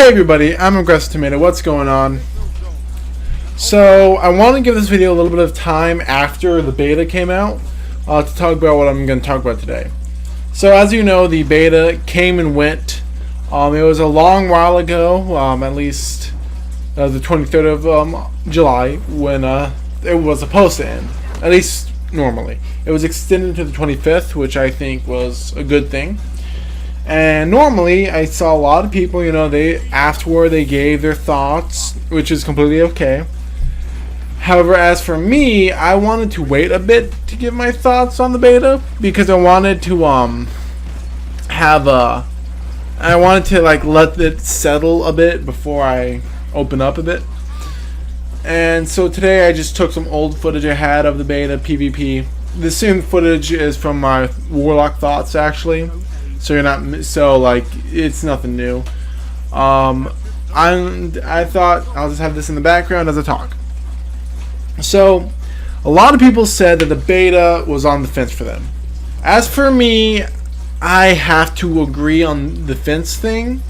Hey everybody, I'm Aggressive Tomato. What's going on? So I want to give this video a little bit of time after the beta came out to talk about what I'm going to talk about today. So as you know, the beta came and went. It was a long while ago, at least the 23rd of July, when it was supposed to end. At least normally. It was extended to the 25th, which I think was a good thing. And normally, I saw a lot of people, they afterward they gave their thoughts, which is completely okay. However, as for me, I wanted to wait a bit to give my thoughts on the beta because I wanted to let it settle a bit before I open up a bit. And so today I just took some old footage I had of the beta PvP. The same footage is from my Warlock thoughts actually. So it's nothing new. I thought I'll just have this in the background as I talk. So, a lot of people said that the beta was on the fence for them. As for me, I have to agree on the fence thing.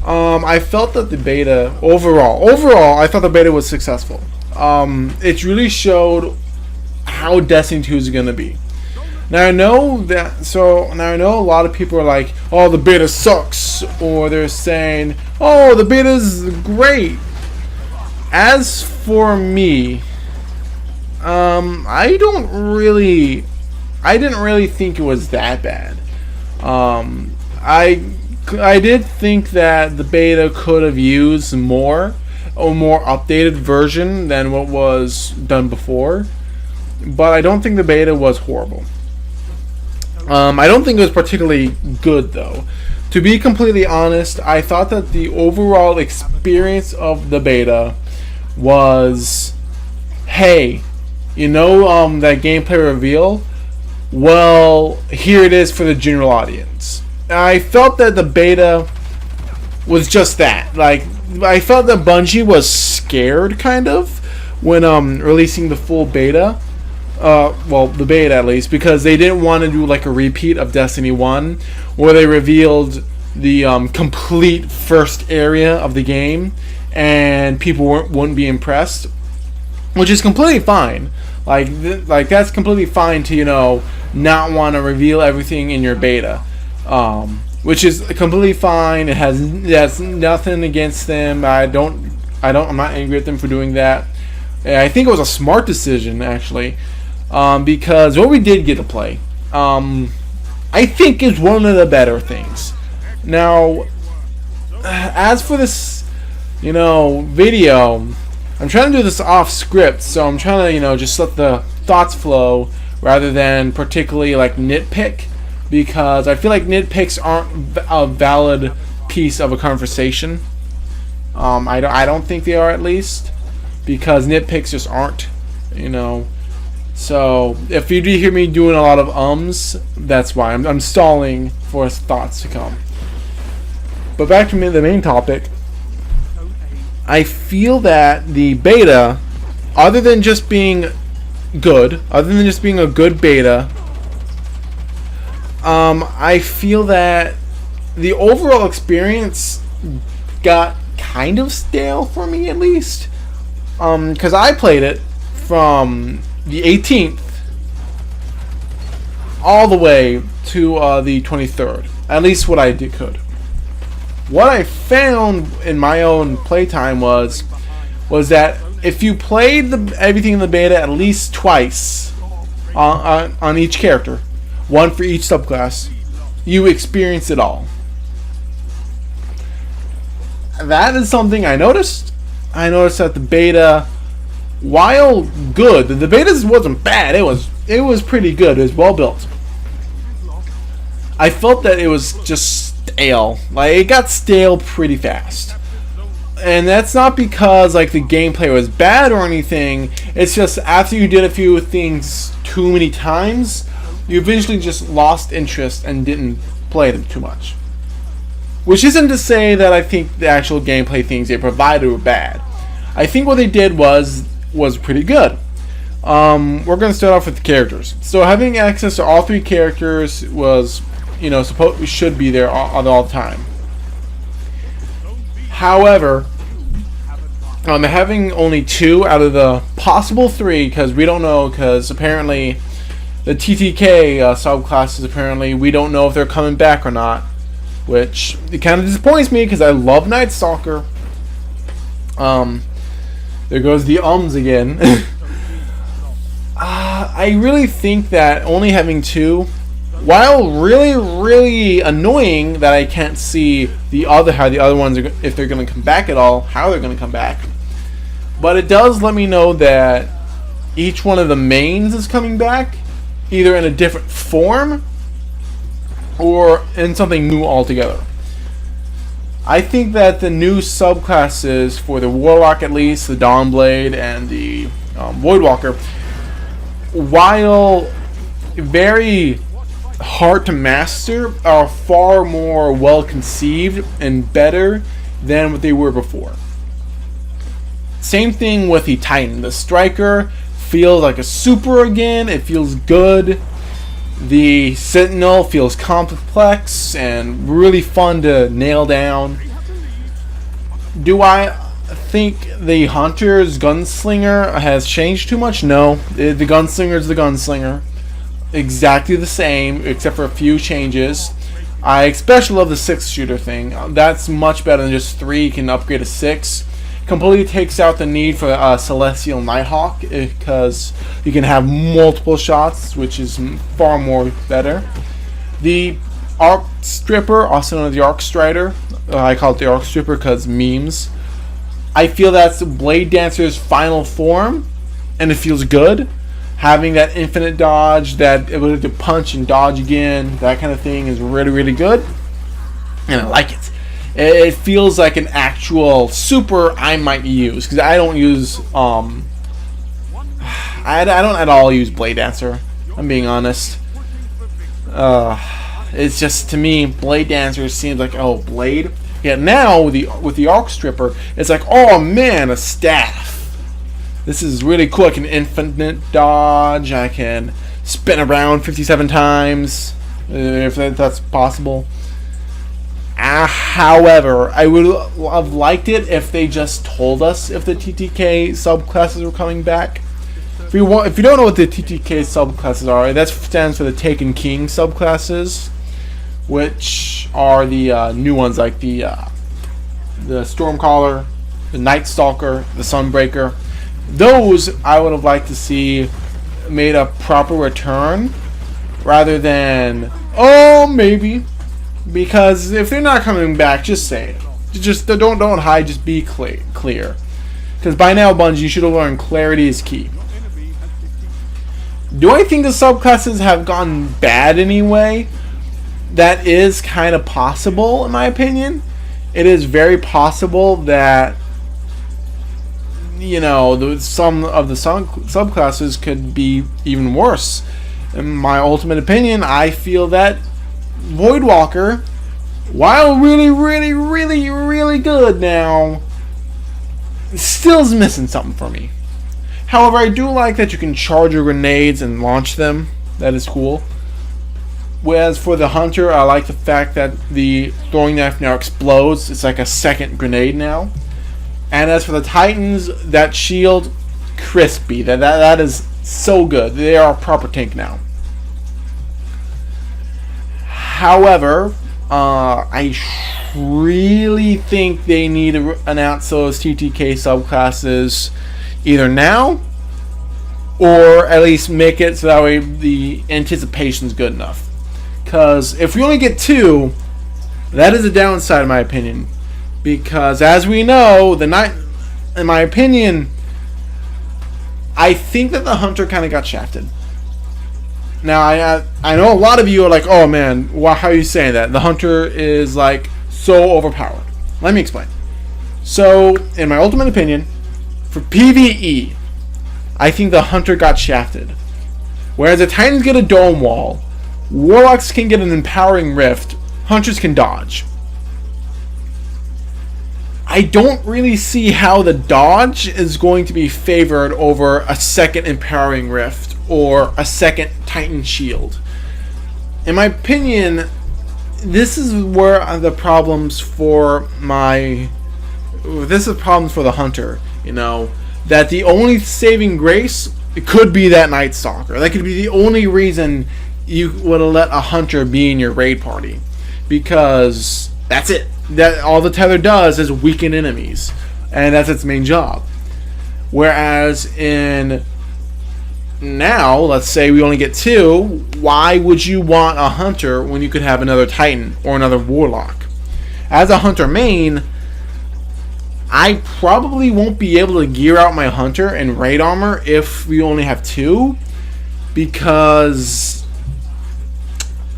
I felt that the beta overall, I thought the beta was successful. It really showed how Destiny 2 is gonna be. Now I know a lot of people are like, "Oh, the beta sucks," or they're saying, "Oh, the beta's great." As for me, I didn't really think it was that bad. I did think that the beta could have used a more updated version than what was done before, but I don't think the beta was horrible. I don't think it was particularly good, though. To be completely honest, I thought that the overall experience of the beta was, hey, that gameplay reveal? Well, here it is for the general audience. I felt that the beta was just that. I felt that Bungie was scared, kind of, when releasing the full beta. The beta at least, because they didn't want to do like a repeat of Destiny 1 where they revealed the complete first area of the game and people wouldn't be impressed, which is completely fine. Like that's completely fine to not want to reveal everything in your beta, which is completely fine. That's nothing against them. I'm not angry at them for doing that. I think it was a smart decision actually. Because what we did get to play, I think is one of the better things. Now, as for this, video, I'm trying to do this off script, so I'm trying to, just let the thoughts flow rather than particularly nitpick, because I feel like nitpicks aren't a valid piece of a conversation. I don't think they are, at least, because nitpicks just aren't, So, if you do hear me doing a lot of ums, that's why. I'm stalling for thoughts to come. But back to the main topic. I feel that the beta, other than just being a good beta, I feel that the overall experience got kind of stale for me, at least. Because I played it from the 18th all the way to the 23rd. At least what I could. What I found in my own playtime was that if you played everything in the beta at least twice on each character, one for each subclass, you experience it all. That is something I noticed. I noticed that the beta, while good, the beta wasn't bad. It was pretty good. It was well built. I felt that it was just stale. It got stale pretty fast. And that's not because the gameplay was bad or anything. It's just after you did a few things too many times, you eventually just lost interest and didn't play them too much. Which isn't to say that I think the actual gameplay things they provided were bad. I think what they did was pretty good. We're going to start off with the characters. So having access to all three characters was, should be there all the time. However, having only 2 out of the possible 3, because we don't know, because apparently the TTK subclasses, apparently we don't know if they're coming back or not, which it kind of disappoints me because I love Night Stalker. There goes the again. I really think that only having 2, while really annoying that I can't see how the other ones are, if they're going to come back at all, how they're going to come back. But it does let me know that each one of the mains is coming back, either in a different form or in something new altogether. I think that the new subclasses for the Warlock, at least, the Dawnblade and the Voidwalker, while very hard to master, are far more well conceived and better than what they were before. Same thing with the Titan. The Striker feels like a super again. It feels good. The Sentinel feels complex and really fun to nail down. Do I think the Hunter's Gunslinger has changed too much? No. The Gunslinger is the Gunslinger. Exactly the same, except for a few changes. I especially love the 6-shooter thing. That's much better than just 3. You can upgrade to 6. Completely takes out the need for Celestial Nighthawk, because you can have multiple shots, which is far more better. The Arc Stripper, also known as the Arc Strider, I call it the Arc Stripper because memes. I feel that's Blade Dancer's final form, and it feels good. Having that infinite dodge, that ability to punch and dodge again, that kind of thing is really good, and I like it. It feels like an actual super I might use, because I don't use I don't at all use Blade Dancer. I'm being honest. It's just, to me, Blade Dancer seems like, oh, Blade. Yet now with the Arc Stripper, it's like, oh man, a staff. This is really cool. I can infinite dodge. I can spin around 57 times, if that's possible. However, I would have liked it if they just told us if the TTK subclasses were coming back. If you don't know what the TTK subclasses are, that stands for the Taken King subclasses, which are the new ones like the Stormcaller, the Night Stalker, the Sunbreaker. Those I would have liked to see made a proper return, rather than, oh, maybe. Because if they're not coming back, just say it. Just don't hide. Just be clear. Because by now, Bungie, you should have learned clarity is key. Do I think the subclasses have gone bad anyway? That is kind of possible, in my opinion. It is very possible that, you know, some of the subclasses could be even worse. In my ultimate opinion, I feel that Voidwalker, while really good now, still is missing something for me. However, I do like that you can charge your grenades and launch them. That is cool. Whereas for the Hunter, I like the fact that the throwing knife now explodes. It's like a second grenade now. And as for the Titans, that shield, crispy. That is so good. They are a proper tank now. However, I really think they need to announce those TTK subclasses either now, or at least make it so that way the anticipation is good enough. Because if we only get 2, that is a downside in my opinion. Because as we know, in my opinion, I think that the Hunter kind of got shafted. Now, I know a lot of you are like, oh man, how are you saying that? The Hunter is like so overpowered. Let me explain. So, in my ultimate opinion, for PvE, I think the Hunter got shafted. Whereas the Titans get a dome wall, Warlocks can get an empowering rift, Hunters can dodge. I don't really see how the dodge is going to be favored over a second empowering rift or a second Titan shield. In my opinion, this is where the problems for my this is problems for the hunter. That the only saving grace could be that Night Stalker. That could be the only reason you would have let a hunter be in your raid party, because that's it. That all the tether does is weaken enemies, and that's its main job. Whereas in now, let's say we only get 2, why would you want a hunter when you could have another Titan or another Warlock? As a hunter main, I probably won't be able to gear out my hunter in raid armor if we only have 2, because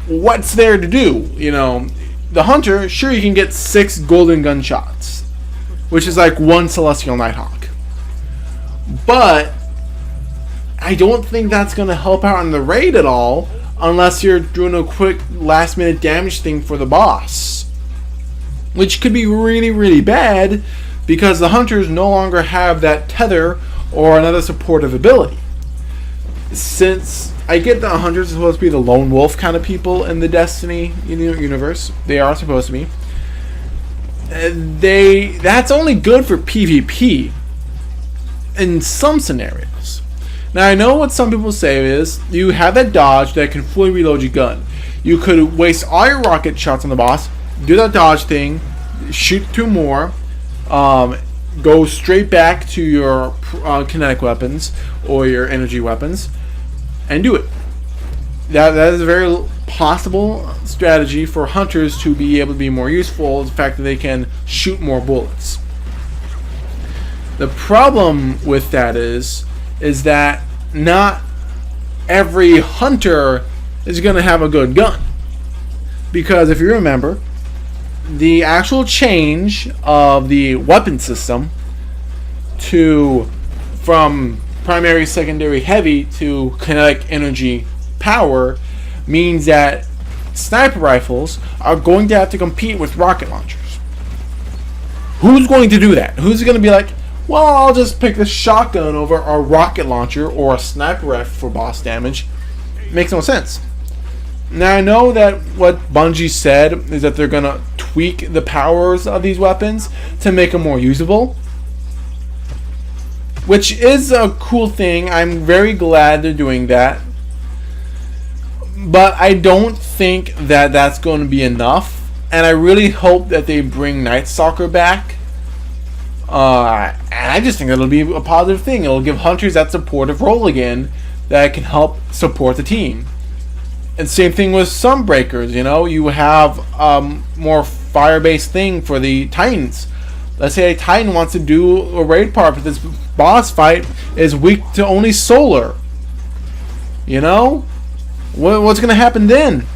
what's there to do? The hunter, sure, you can get 6 golden gunshots, which is like 1 Celestial Nighthawk. But I don't think that's going to help out in the raid at all, unless you're doing a quick last minute damage thing for the boss, which could be really, really bad, because the hunters no longer have that tether or another supportive ability. Since I get that hunters are supposed to be the lone wolf kind of people in the Destiny universe, they are supposed to be. That's only good for PvP in some scenarios. Now, I know what some people say is you have that dodge that can fully reload your gun. You could waste all your rocket shots on the boss, do that dodge thing, shoot 2 more, go straight back to your kinetic weapons or your energy weapons, and do it. That is a very possible strategy for hunters to be able to be more useful, the fact that they can shoot more bullets. The problem with that is that not every hunter is going to have a good gun. Because if you remember, the actual change of the weapon system from primary, secondary, heavy to kinetic energy power means that sniper rifles are going to have to compete with rocket launchers. Who's going to do that? Who's going to be like, well, I'll just pick the shotgun over a rocket launcher or a sniper rifle for boss damage? Makes no sense. Now, I know that what Bungie said is that they're going to tweak the powers of these weapons to make them more usable, which is a cool thing. I'm very glad they're doing that. But I don't think that that's going to be enough, and I really hope that they bring Night Stalker back. And I just think it'll be a positive thing. It'll give hunters that supportive role again that can help support the team. And same thing with Sunbreakers. You have more fire-based thing for the Titans. Let's say a Titan wants to do a raid part, but this boss fight is weak to only solar. What's going to happen then?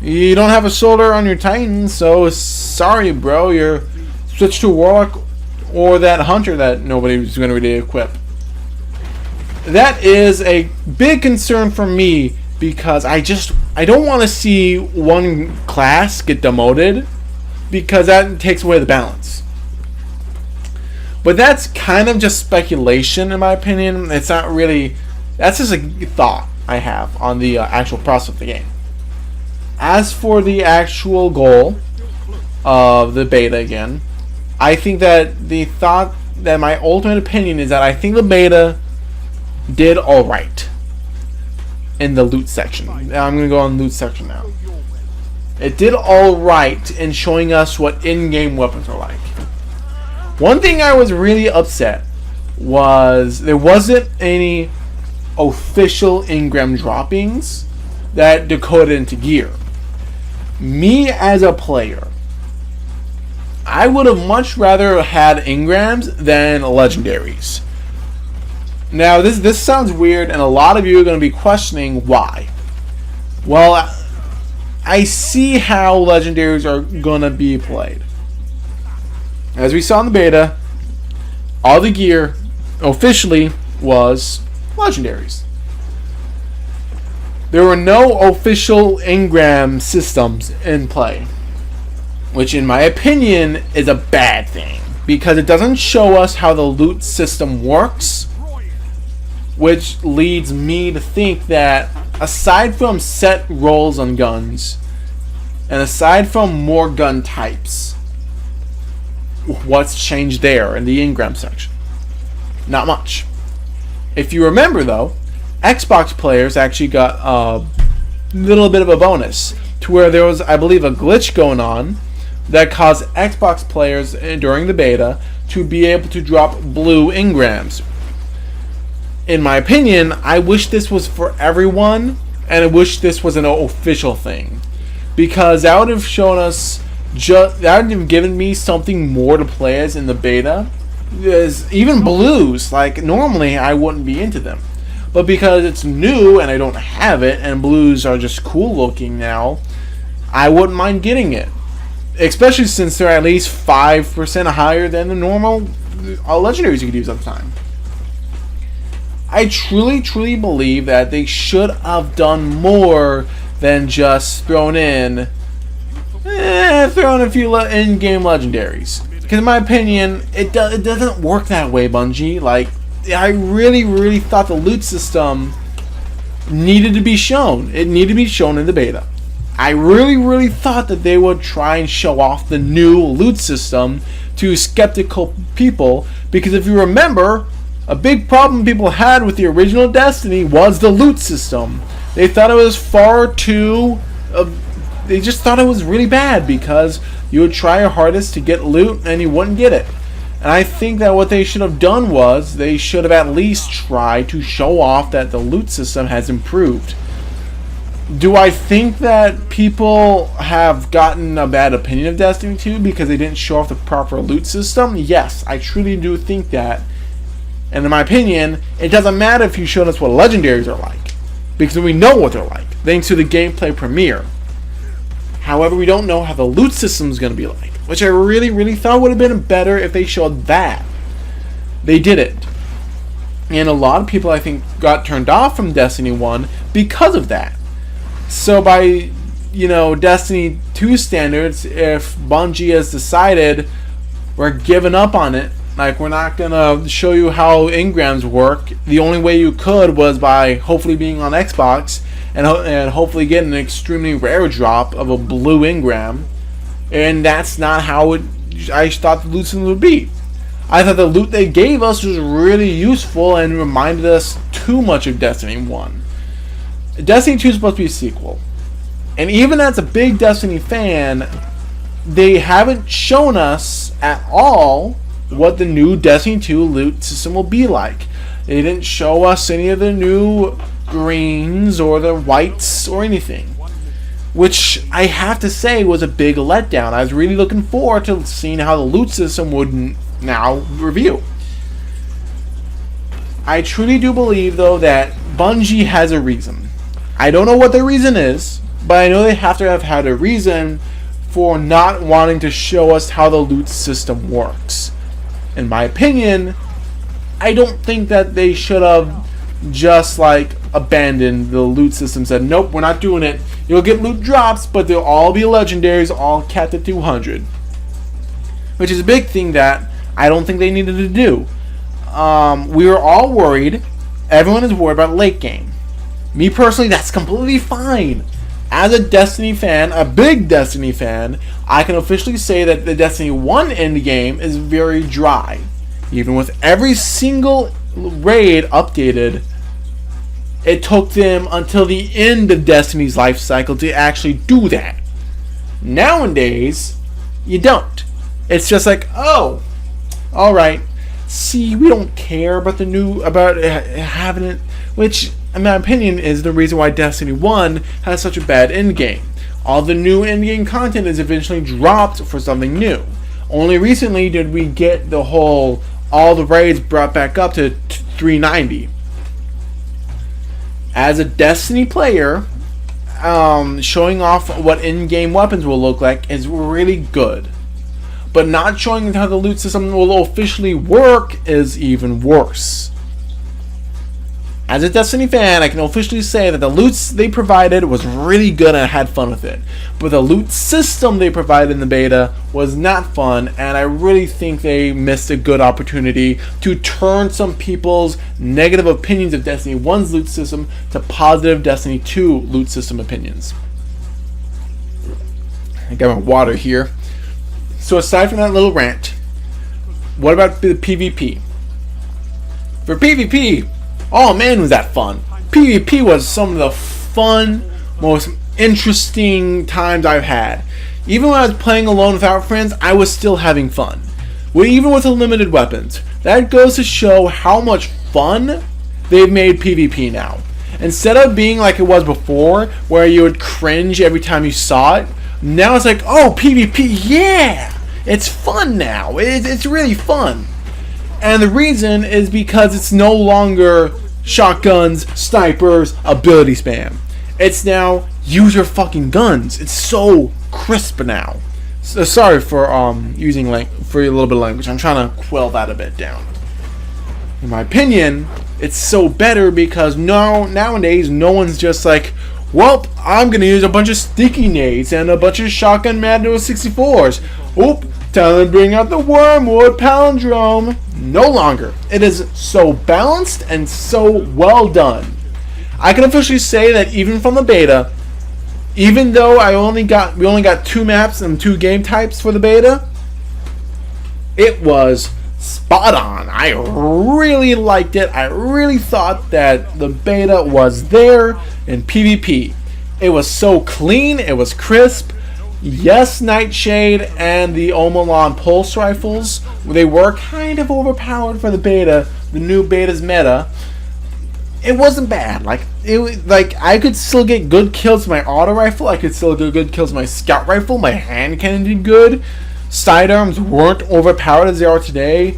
You don't have a solar on your Titan, so sorry, bro. You're switch to a Warlock or that Hunter that nobody's going to really equip. That is a big concern for me, because I don't want to see one class get demoted, because that takes away the balance. But that's kind of just speculation in my opinion. It's not really, that's just a thought I have on the actual process of the game. As for the actual goal of the beta again, I think that my ultimate opinion is that I think the beta did alright in the loot section. I'm going to go on the loot section now. It did alright in showing us what in-game weapons are like. One thing I was really upset was there wasn't any official engram droppings that decoded into gear. Me as a player, I would have much rather had engrams than legendaries. Now this sounds weird, and a lot of you are going to be questioning why. Well, I see how legendaries are going to be played. As we saw in the beta, all the gear officially was legendaries. There were no official engram systems in play, which in my opinion is a bad thing, because it doesn't show us how the loot system works, which leads me to think that aside from set rolls on guns, and aside from more gun types, what's changed there in the Engram section? Not much. If you remember though, Xbox players actually got a little bit of a bonus to where there was, I believe, a glitch going on that caused Xbox players during the beta to be able to drop blue engrams. In my opinion, I wish this was for everyone, and I wish this was an official thing, because that would have shown us that would have given me something more to play as in the beta. Because even blues, like normally I wouldn't be into them, but because it's new and I don't have it, and blues are just cool looking now, I wouldn't mind getting it. Especially since they're at least 5% higher than the normal legendaries you could use at the time. I truly believe that they should have done more than just thrown in a few in-game legendaries. Because in my opinion, it doesn't work that way, Bungie. Like, I really thought the loot system needed to be shown. It needed to be shown in the beta. I really thought that they would try and show off the new loot system to skeptical people, because if you remember, a big problem people had with the original Destiny was the loot system. They thought it was far too... they just thought it was really bad, because you would try your hardest to get loot and you wouldn't get it. And I think that what they should have done was they should have at least tried to show off that the loot system has improved. Do I think that people have gotten a bad opinion of Destiny 2 because they didn't show off the proper loot system? Yes, I truly do think that. And in my opinion, it doesn't matter if you showed us what legendaries are like, because we know what they're like, thanks to the gameplay premiere. However, we don't know how the loot system is going to be like, which I really thought would have been better if they showed that. They didn't. And a lot of people, I think, got turned off from Destiny 1 because of that. So by, Destiny 2 standards, if Bungie has decided we're giving up on it, like we're not going to show you how engrams work, the only way you could was by hopefully being on Xbox and hopefully getting an extremely rare drop of a blue engram. And that's not how I thought the loot system would be. I thought the loot they gave us was really useful and reminded us too much of Destiny 1. Destiny 2 is supposed to be a sequel. And even as a big Destiny fan, they haven't shown us at all what the new Destiny 2 loot system will be like. They didn't show us any of the new greens or the whites or anything, which I have to say was a big letdown. I was really looking forward to seeing how the loot system would now review. I truly do believe, though, that Bungie has a reason. I don't know what their reason is, but I know they have to have had a reason for not wanting to show us how the loot system works. In my opinion, I don't think that they should have just abandoned the loot system, said nope, we're not doing it. You'll get loot drops, but they'll all be legendaries, all capped at 200. Which is a big thing that I don't think they needed to do. We were all worried. Everyone is worried about late game. Me personally, that's completely fine. As a Destiny fan, a big Destiny fan, I can officially say that the Destiny 1 endgame is very dry. Even with every single raid updated, it took them until the end of Destiny's life cycle to actually do that. Nowadays, you don't. It's just like, oh, alright, see, we don't care about having it, which, in my opinion, is the reason why Destiny 1 has such a bad endgame. All the new endgame content is eventually dropped for something new. Only recently did we get all the raids brought back up to 390. As a Destiny player, showing off what in-game weapons will look like is really good. But not showing how the loot system will officially work is even worse. As a Destiny fan, I can officially say that the loot they provided was really good and I had fun with it. But the loot system they provided in the beta was not fun, and I really think they missed a good opportunity to turn some people's negative opinions of Destiny 1's loot system to positive Destiny 2 loot system opinions. I got my water here. So aside from that little rant, What about the PvP? For PvP, oh man, was that fun. PvP was some of the fun, most interesting times I've had. Even when I was playing alone without friends, I was still having fun. Even with the limited weapons. That goes to show how much fun they've made PvP now. Instead of being like it was before, where you would cringe every time you saw it, now it's like, oh, PvP, yeah! It's fun now. It's really fun. And the reason is because it's no longer shotguns, snipers, ability spam. It's now use your fucking guns. It's so crisp now. So, sorry for using for a little bit of language. I'm trying to quell that a bit down. In my opinion, it's so better because nowadays no one's just like, well, I'm gonna use a bunch of sticky nades and a bunch of shotgun Madden 64s. Oop, time to bring out the Wormwood Palindrome. No longer. It is so balanced and so well done. I can officially say that even from the beta, even though we only got 2 maps and 2 game types for the beta, it was spot on. I really liked it. I really thought that the beta was there in PvP. It was so clean. It was crisp. Yes, Nightshade and the Omalon Pulse Rifles, they were kind of overpowered for the beta, the new beta's meta. It wasn't bad. Like I could still get good kills with my auto rifle. I could still get good kills with my scout rifle. My hand cannon did good. Sidearms weren't overpowered as they are today.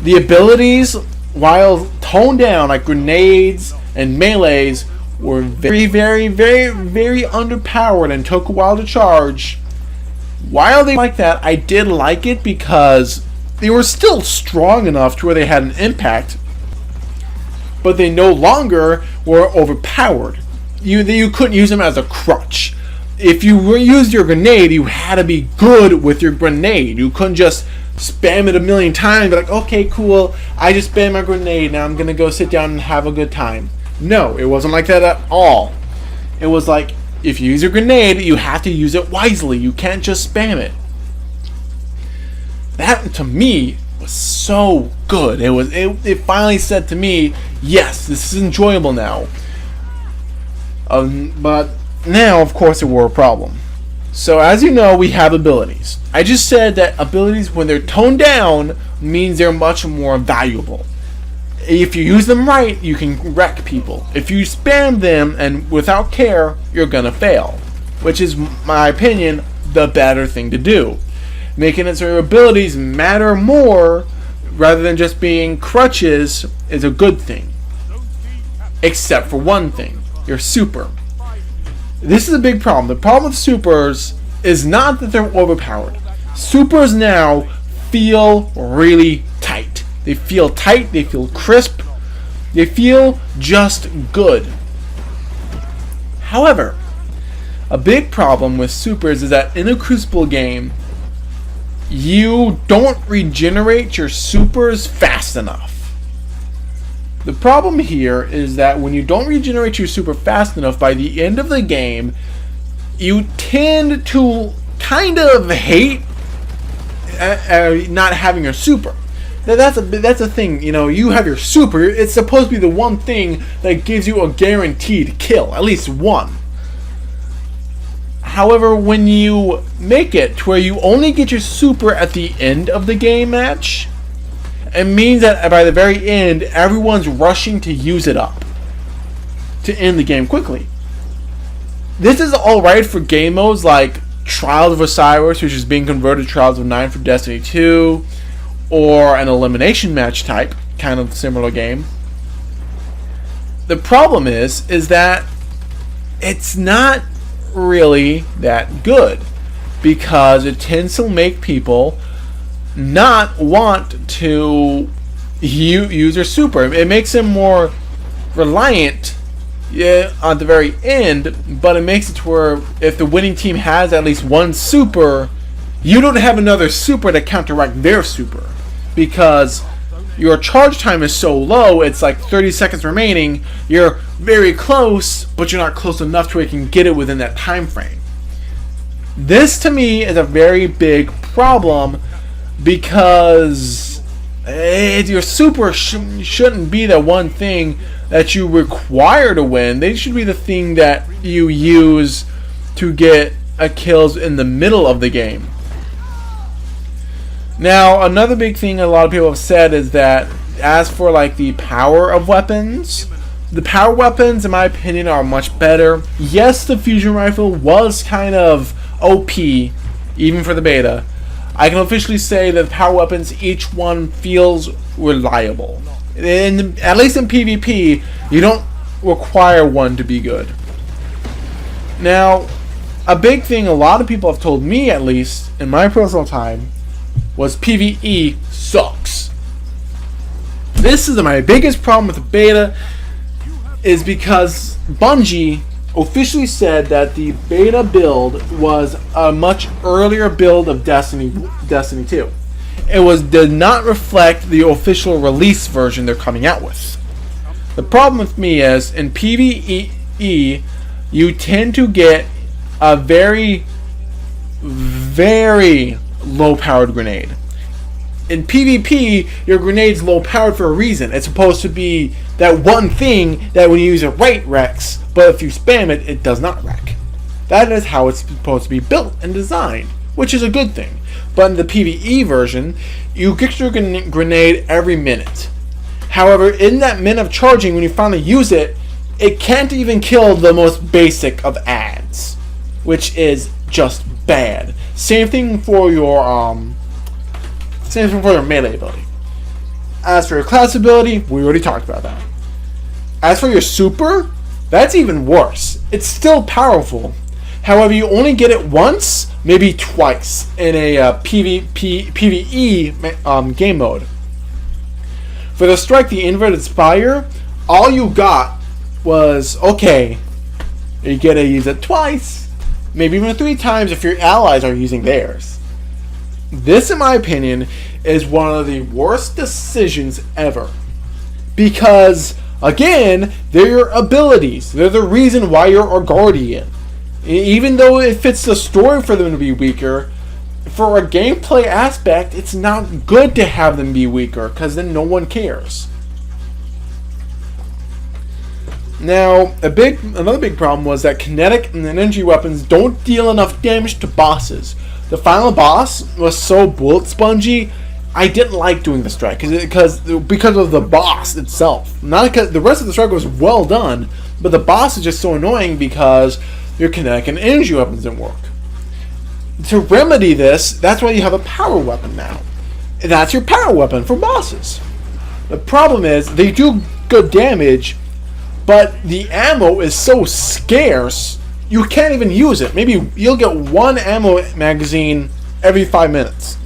The abilities, while toned down, like grenades and melees, were very, very, very, very underpowered and took a while to charge. While they like that, I did like it because they were still strong enough to where they had an impact, but they no longer were overpowered. You couldn't use them as a crutch. If you used your grenade, you had to be good with your grenade. You couldn't just spam it a million times and be like, okay, cool, I just spammed my grenade, now I'm gonna go sit down and have a good time. No, it wasn't like that at all. It was like, if you use a grenade, you have to use it wisely. You can't just spam it. That, to me, was so good. It finally said to me, yes, this is enjoyable now. But now, of course, there were a problem. So, as you know, we have abilities. I just said that abilities, when they're toned down, means they're much more valuable. If you use them right, you can wreck people. If you spam them and without care, you're gonna fail. Which is, my opinion, the better thing to do. Making it so your abilities matter more rather than just being crutches is a good thing. Except for one thing, your super. This is a big problem. The problem with supers is not that they're overpowered. Supers now feel really tight. They feel tight, they feel crisp, they feel just good. However, a big problem with supers is that in a Crucible game, you don't regenerate your supers fast enough. The problem here is that when you don't regenerate your super fast enough, by the end of the game, you tend to kind of hate not having your super. That's a thing, you know, you have your super, it's supposed to be the one thing that gives you a guaranteed kill, at least one. However, when you make it to where you only get your super at the end of the game match, it means that by the very end, everyone's rushing to use it up to end the game quickly. This is alright for game modes like Trials of Osiris, which is being converted to Trials of 9 for Destiny 2, or an elimination match type, kind of similar game. The problem is that it's not really that good because it tends to make people not want to use their super. It makes them more reliant on the very end, but it makes it to where if the winning team has at least one super, you don't have another super to counteract their super because your charge time is so low. It's like 30 seconds remaining. You're very close, but you're not close enough to where you can get it within that time frame. This to me is a very big problem because Your super shouldn't be the one thing that you require to win. They should be the thing that you use to get kills in the middle of the game. Now, another big thing a lot of people have said is that as for like the power of weapons, the power weapons, in my opinion, are much better. Yes, the fusion rifle was kind of OP, even for the beta. I can officially say that the power weapons, each one feels reliable. At least in PvP, you don't require one to be good. Now, a big thing a lot of people have told me, at least in my personal time, was PvE sucks. This is my biggest problem with the beta, is because Bungie officially said that the beta build was a much earlier build of Destiny 2. It did not reflect the official release version they're coming out with. The problem with me is in PvE you tend to get a very, very low powered grenade. In PvP, your grenade's low powered for a reason. It's supposed to be that one thing that when you use it right wrecks, but if you spam it, it does not wreck. That is how it's supposed to be built and designed, which is a good thing. But in the PvE version, you get your grenade every minute. However, in that minute of charging, when you finally use it, it can't even kill the most basic of adds, which is just bad. Same thing for your melee ability. As for your class ability, we already talked about that. As for your super, that's even worse. It's still powerful. However, you only get it once, maybe twice, in a PvE game mode. For the strike, the inverted spire, all you got was, okay, you get to use it twice, maybe even 3 times if your allies are using theirs. This, in my opinion, is one of the worst decisions ever. Because, again, they're your abilities. They're the reason why you're a guardian. Even though it fits the story for them to be weaker, for a gameplay aspect, it's not good to have them be weaker, because then no one cares. Now, another big problem was that kinetic and energy weapons don't deal enough damage to bosses. The final boss was so bullet spongy, I didn't like doing the strike because of the boss itself. Not because the rest of the strike was well done, but the boss is just so annoying because your kinetic and energy weapons didn't work. To remedy this, that's why you have a power weapon now. And that's your power weapon for bosses. The problem is they do good damage, but the ammo is so scarce you can't even use it. Maybe you'll get 1 ammo magazine every 5 minutes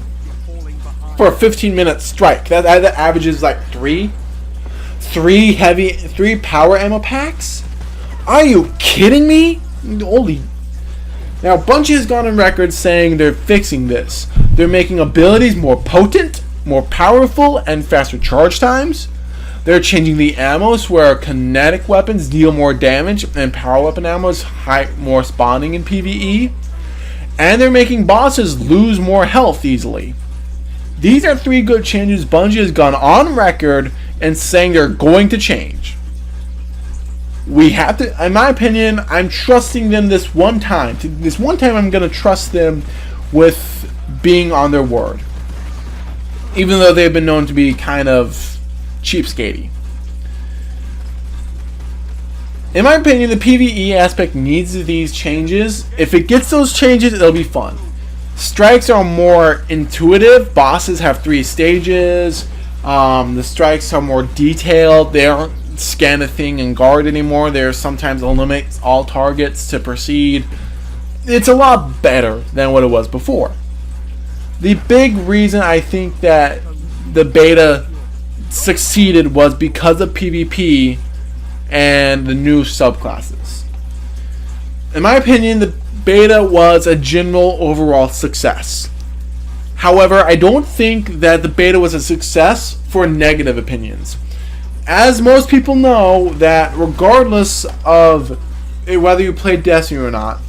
for a 15-minute strike. That averages like 3 power ammo packs. Are you kidding me? Holy. Now, Bungie has gone on record saying they're fixing this. They're making abilities more potent, more powerful, and faster charge times. They're changing the ammos where kinetic weapons deal more damage and power weapon ammos more spawning in PvE. And they're making bosses lose more health easily. These are 3 good changes Bungie has gone on record and saying they're going to change. We have to, in my opinion, I'm trusting them this one time. This one time I'm going to trust them with being on their word. Even though they've been known to be kind of cheapskatey. In my opinion, the PvE aspect needs these changes. If it gets those changes, it'll be fun. Strikes are more intuitive. Bosses have 3 stages. The strikes are more detailed. They aren't scan a thing and guard anymore. They're sometimes eliminate all targets to proceed. It's a lot better than what it was before. The big reason I think that the beta succeeded was because of PvP and the new subclasses. In my opinion, the beta was a general overall success. However, I don't think that the beta was a success for negative opinions. As most people know, that regardless of whether you play Destiny or not,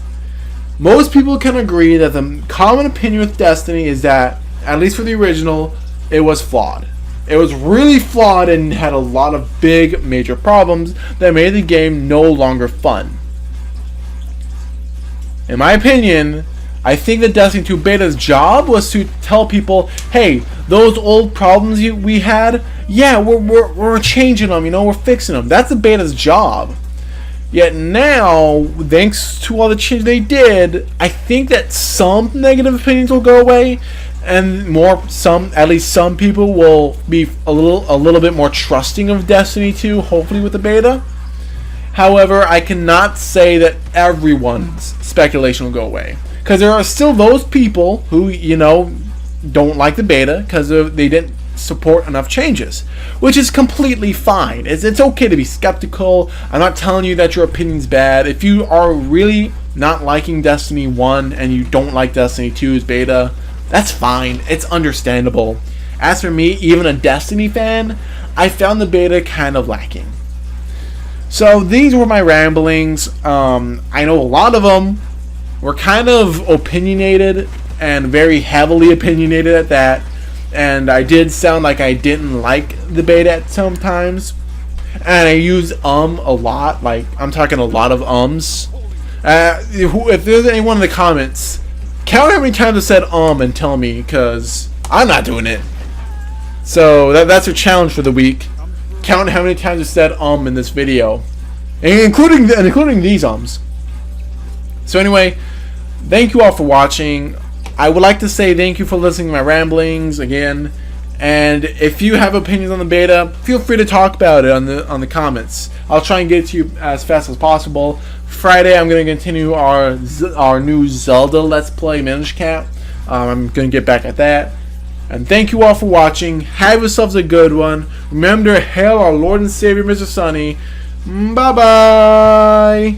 most people can agree that the common opinion with Destiny is that, at least for the original, it was flawed. It was really flawed and had a lot of big, major problems that made the game no longer fun. In my opinion, I think that Destiny 2 Beta's job was to tell people, hey, those old problems we had, yeah, we're changing them, we're fixing them. That's the beta's job. Yet now, thanks to all the change they did, I think that some negative opinions will go away, and at least some people will be a little bit more trusting of Destiny 2, hopefully with the beta. However, I cannot say that everyone's speculation will go away, because there are still those people who, don't like the beta because they didn't support enough changes, which is completely fine. It's okay to be skeptical. I'm not telling you that your opinion's bad. If you are really not liking Destiny 1 and you don't like Destiny 2's beta, that's fine. It's understandable. As for me, even a Destiny fan, I found the beta kind of lacking. So these were my ramblings. I know a lot of them were kind of opinionated and very heavily opinionated at that. And I did sound like I didn't like the beta at some times. And I use a lot. Like, I'm talking a lot of ums. If there's anyone in the comments, count how many times I said and tell me, because I'm not doing it. So that's a challenge for the week. Count how many times I said in this video. And including these ums. So anyway, thank you all for watching. I would like to say thank you for listening to my ramblings again, and if you have opinions on the beta, feel free to talk about it on the comments. I'll try and get it to you as fast as possible. Friday, I'm going to continue our new Zelda Let's Play Minish Cap. I'm going to get back at that. And thank you all for watching. Have yourselves a good one. Remember to hail our Lord and Savior, Mr. Sunny. Bye bye.